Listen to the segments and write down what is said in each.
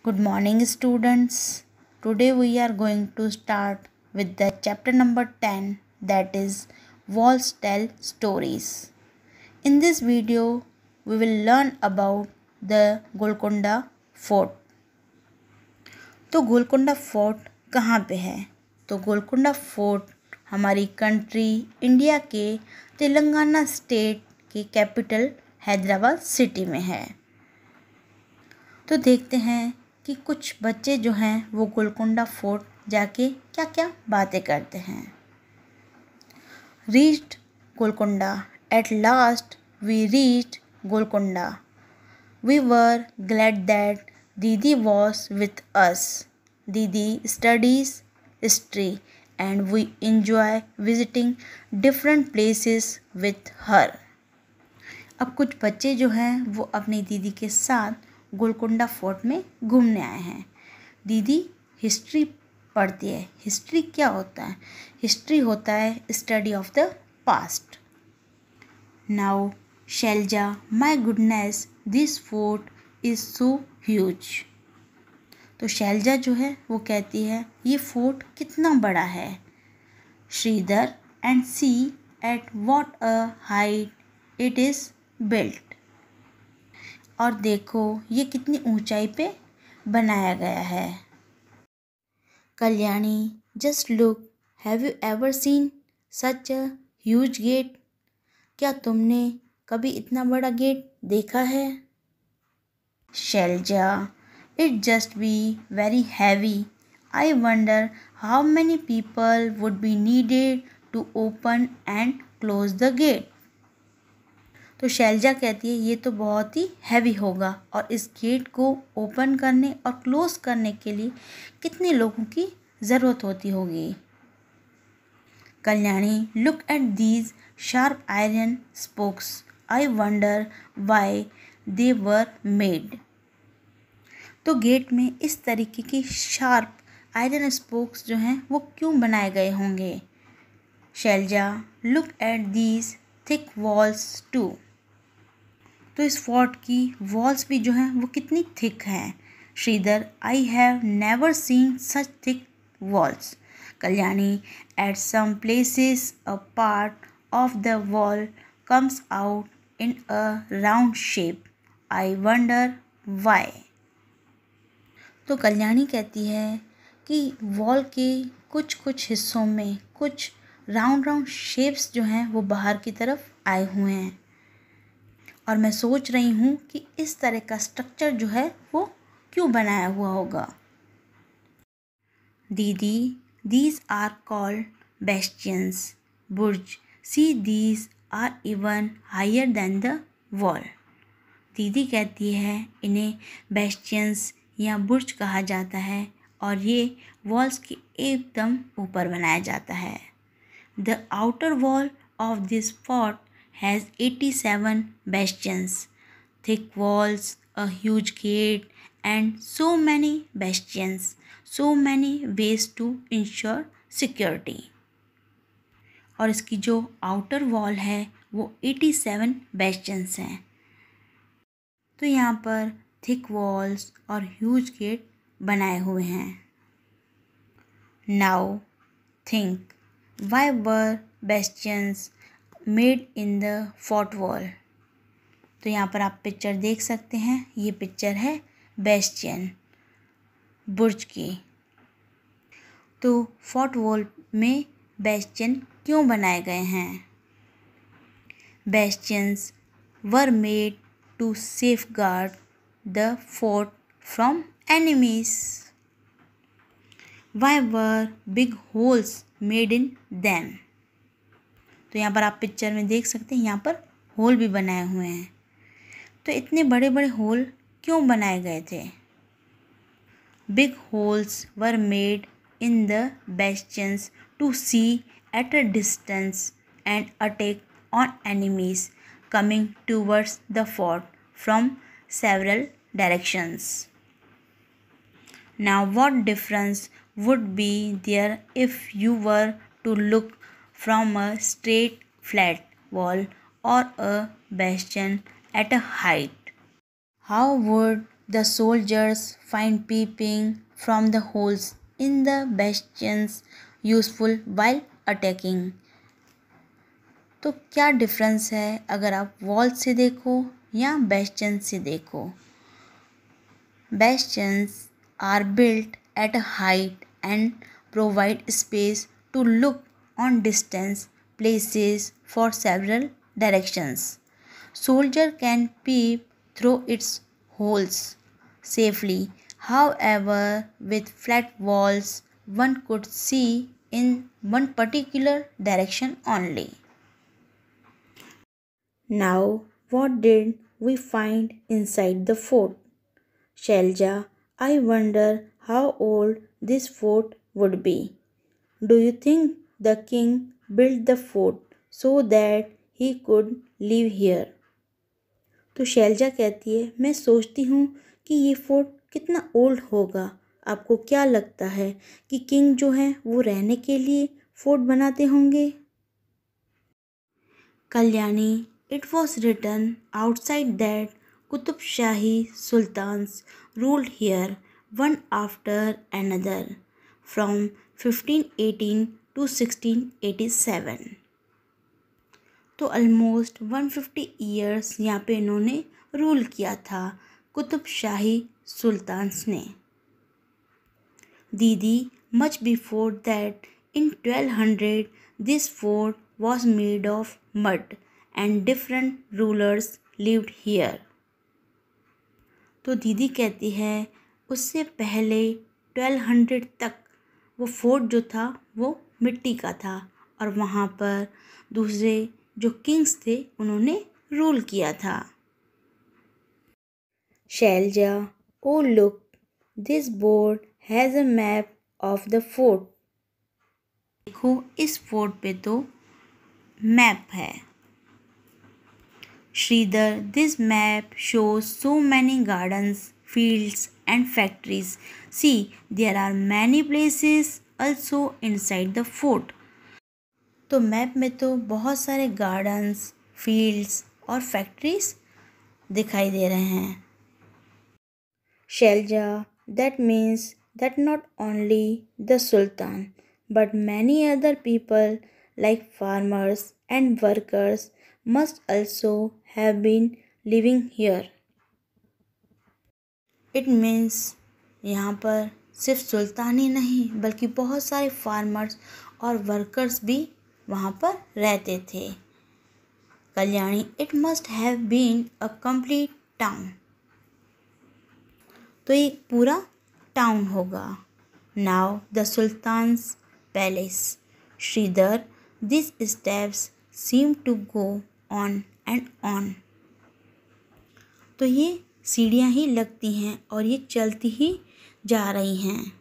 Good morning, students. Today we are going to start with the chapter number 10, that is Walls Tell Stories. In this video, we will learn about the Golconda fort. तो Golconda fort कहाँ पे है? तो Golconda fort हमारी country India के Telangana state की capital Hyderabad city में है. तो देखते हैं कि कुछ बच्चे जो हैं वो गोलकोंडा फोर्ट जाके क्या क्या बातें करते हैं. Reached Golconda. At last we reached Golconda. We were glad that didi was with us. Didi studies history and we enjoy visiting different places with her. अब कुछ बच्चे जो हैं वो अपनी दीदी के साथ गोलकोंडा फोर्ट में घूमने आए हैं. दीदी हिस्ट्री पढ़ती है. हिस्ट्री क्या होता है? हिस्ट्री होता है study of the past. Now Shailaja, my goodness, this fort is so huge. तो शैलजा जो है वो कहती है ये फोर्ट कितना बड़ा है. Shridhar, and see at what a height it is built. और देखो ये कितनी ऊंचाई पे बनाया गया है. Kalyani, just look, have you ever seen such a huge gate. क्या तुमने कभी इतना बड़ा गेट देखा है? Shailaja, it just be very heavy. I wonder how many people would be needed to open and close the gate. तो शैलजा कहती है ये तो बहुत ही हैवी होगा और इस गेट को ओपन करने और क्लोज करने के लिए कितने लोगों की ज़रूरत होती होगी. Kalyani, look at these sharp iron spokes. I wonder why they were made. तो गेट में इस तरीके की शार्प आयरन स्पोक्स जो हैं वो क्यों बनाए गए होंगे. Shailaja, look at these thick walls too. तो इस फोर्ट की वॉल्स भी जो हैं वो कितनी थिक हैं. Shridhar, I have never seen such thick walls. Kalyani, at some places a part of the wall comes out in a round shape. I wonder why. तो कल्याणी कहती है कि वॉल के कुछ कुछ हिस्सों में कुछ राउंड शेप्स जो हैं वो बाहर की तरफ आए हुए हैं और मैं सोच रही हूँ कि इस तरह का स्ट्रक्चर जो है वो क्यों बनाया हुआ होगा. Didi, these are called bastions. बुर्ज, see these are even higher than the wall. दीदी कहती है इन्हें बेस्टियंस या बुर्ज कहा जाता है और ये वॉल्स के एकदम ऊपर बनाया जाता है. The outer wall of this fort has 87 bastions, thick walls, a huge gate, and so many bastions, so many ways to ensure security. और इसकी जो आउटर वॉल है वो 87 bastions हैं. तो यहाँ पर थिक वॉल्स और ह्यूज गेट बनाए हुए हैं. Now think, why were bastions made in the fort wall. तो यहाँ पर आप पिक्चर देख सकते हैं. ये पिक्चर है बेस्टियन, बुर्ज की. तो फोर्ट वॉल में बेस्टियन क्यों बनाए गए हैं? Bastions were made to safeguard the fort from enemies. Why were big holes made in them. तो यहाँ पर आप पिक्चर में देख सकते हैं यहाँ पर होल भी बनाए हुए हैं. तो इतने बड़े बड़े होल क्यों बनाए गए थे? Big holes were made in the bastions to see at a distance and attack on enemies coming towards the fort from several directions. Now what difference would be there if you were to look from a straight flat wall or a bastion at a height? How would The soldiers find peeping from the holes in the bastions useful while attacking. तो क्या difference है अगर आप wall से देखो या बेस्टन से देखो. Bastions are built at a height and provide space to look on distant places for several directions. Soldier can peep through its holes safely. However, with flat walls, one could see in one particular direction only. Now, what did we find inside the fort? Shelja, I wonder how old this fort would be. Do you think the king built the fort so that he could live here? तो शैलजा कहती है, मैं सोचती हूँ कि ये fort कितना old होगा. आपको क्या लगता है कि किंग जो है वो रहने के लिए फोर्ट बनाते होंगे? Kalyani, it was written outside that Qutub Shahi sultans ruled here one after another from 1518 to 1687. तो ऑलमोस्ट 150 ईयर्स यहाँ पे इन्होंने रूल किया था कुतुब शाही सुल्तान्स ने. दीदी, much before that, in 1200, this fort was made of mud and different rulers lived here. तो दीदी कहती है उससे पहले 1200 तक वो फोर्ट जो था वो मिट्टी का था और वहाँ पर दूसरे जो किंग्स थे उन्होंने रूल किया था. Shailaja, oh look, this board has a map of the fort. देखो इस फोर्ट पे तो मैप है. Sridhar, this map shows so many gardens, fields and factories. See, there are many places also inside the fort. तो map में तो बहुत सारे गार्डन्स, फील्ड्स और फैक्ट्रीज दिखाई दे रहे हैं. Selja, that means that not only the Sultan but many other people like farmers and workers must also have been living here. It means यहाँ पर सिर्फ सुल्तान ही नहीं बल्कि बहुत सारे फार्मर्स और वर्कर्स भी वहाँ पर रहते थे. Kalyani, it must have been a complete town. तो एक पूरा टाउन होगा. Now the Sultan's palace. Sridhar, these steps seem to go on and on. तो ये सीढ़ियाँ ही लगती हैं और ये चलती ही जा रही हैं.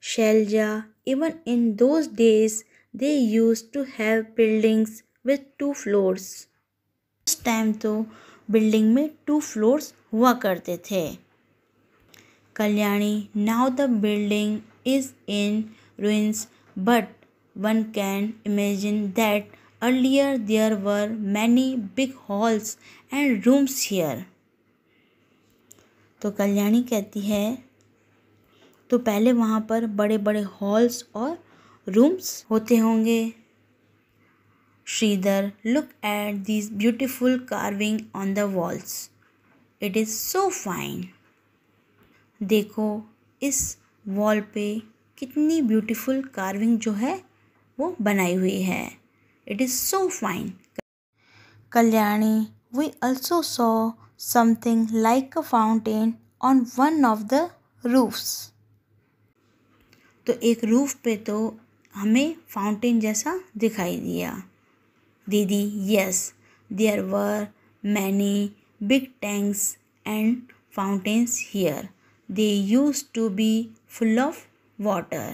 Shailaja, even in those days they used to have buildings with 2 floors. उस टाइम तो बिल्डिंग में 2 फ्लोर्स हुआ करते थे. Kalyani, now the building is in ruins but one can imagine that earlier there were many big halls and rooms here. तो कल्याणी कहती है तो पहले वहाँ पर बड़े बड़े हॉल्स और रूम्स होते होंगे. Shridhar, look at these beautiful carving on the walls. It is so fine. देखो इस वॉल पे कितनी ब्यूटीफुल कार्विंग जो है वो बनाई हुई है. It is so fine. Kalyani, we also saw something like a fountain on one of the roofs. तो एक रूफ पे तो हमें फाउंटेन जैसा दिखाई दिया. दीदी, yes, there were many big tanks and fountains here. They used to be full of water.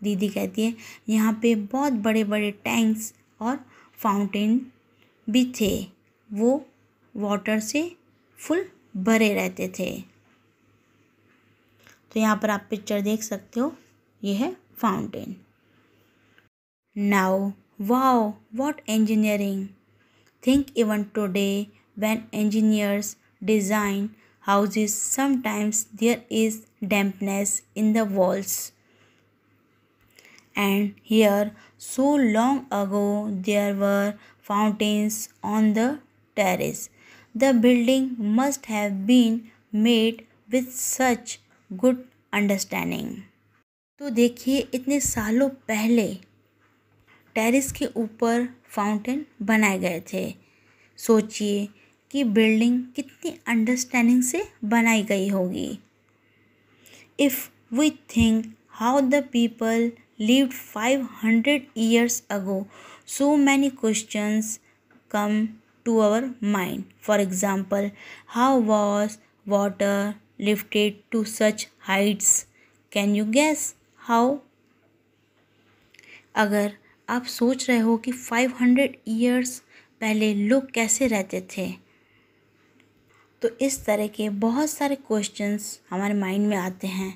दीदी कहती है यहाँ पे बहुत बड़े बड़े टैंक्स और फाउंटेन भी थे. वो वाटर से फुल भरे रहते थे. तो यहाँ पर आप पिक्चर देख सकते हो, ये है fountain. Now wow, what engineering. Think even today when engineers design houses, sometimes there is dampness in the walls. And here, so long ago, there were fountains on the terrace. The building must have been made with such good understanding. तो देखिए, इतने सालों पहले terrace के ऊपर fountain बनाए गए थे। सोचिए कि बिल्डिंग कितनी अंडरस्टैंडिंग से बनाई गई होगी। If we think how the people lived 500 years ago, so many questions come to our mind. For example, how was water lifted to such heights? Can you guess how? अगर आप सोच रहे हो कि 500 years पहले लोग कैसे रहते थे, तो इस तरह के बहुत सारे क्वेश्चंस हमारे माइंड में आते हैं,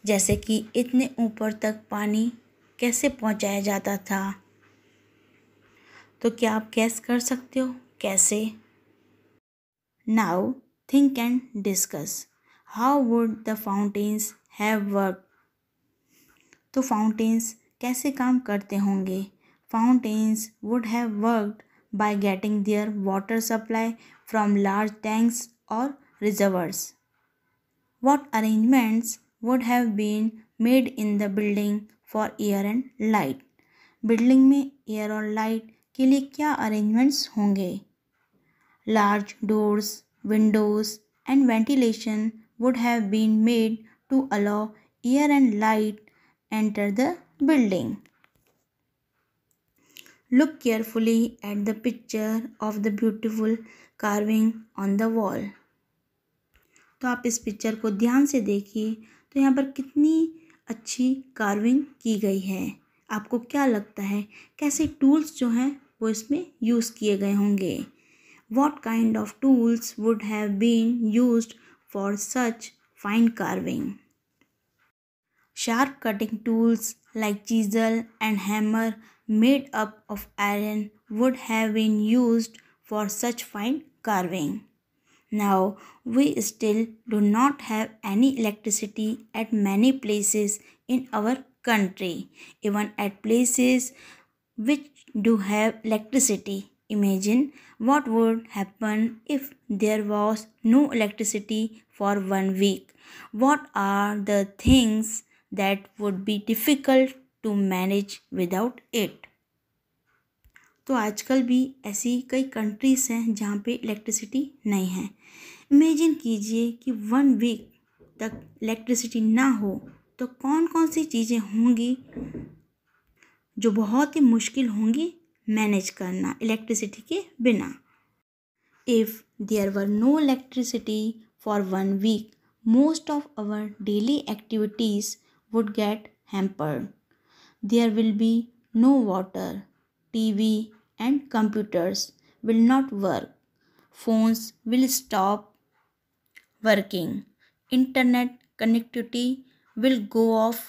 जैसे कि इतने ऊपर तक पानी कैसे पहुंचाया जाता था। तो क्या आप गैस कर सकते हो कैसे? Now think and discuss how would the fountains have work. तो फाउंटेन्स कैसे काम करते होंगे? Fountains would have worked by getting their water supply from large tanks or reservoirs. What arrangements would have been made in the building for air and light? Building में air और light के लिए क्या arrangements होंगे? Large doors, windows and ventilation would have been made to allow air and light enter the building. Look carefully at the picture of the beautiful carving on the wall. तो आप इस picture को ध्यान से देखिए, तो यहाँ पर कितनी अच्छी कार्विंग की गई है। आपको क्या लगता है कैसे टूल्स जो हैं वो इसमें यूज़ किए गए होंगे? What kind of tools would have been used for such fine carving? Sharp cutting tools like chisel and hammer made up of iron would have been used for such fine carving. Now, we still do not have any electricity at many places in our country, even at places which do have electricity. Imagine what would happen if there was no electricity for 1 week. What are the things that would be difficult to manage without it? तो आजकल भी ऐसी कई countries हैं जहाँ पे electricity नहीं है। इमेजिन कीजिए कि 1 वीक तक इलेक्ट्रिसिटी ना हो तो कौन कौन सी चीज़ें होंगी जो बहुत ही मुश्किल होंगी मैनेज करना इलेक्ट्रिसिटी के बिना। If there were no electricity for 1 week, most of our daily activities would get hampered. There will be no water, TV and computers will not work, phones will stop working, internet connectivity will go off,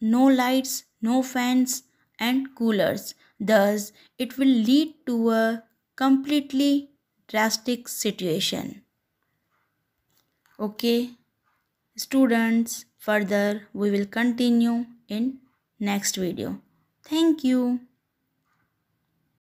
no lights, no fans and coolers. Thus, it will lead to a completely drastic situation. Okay, students, further we will continue in next video. Thank you.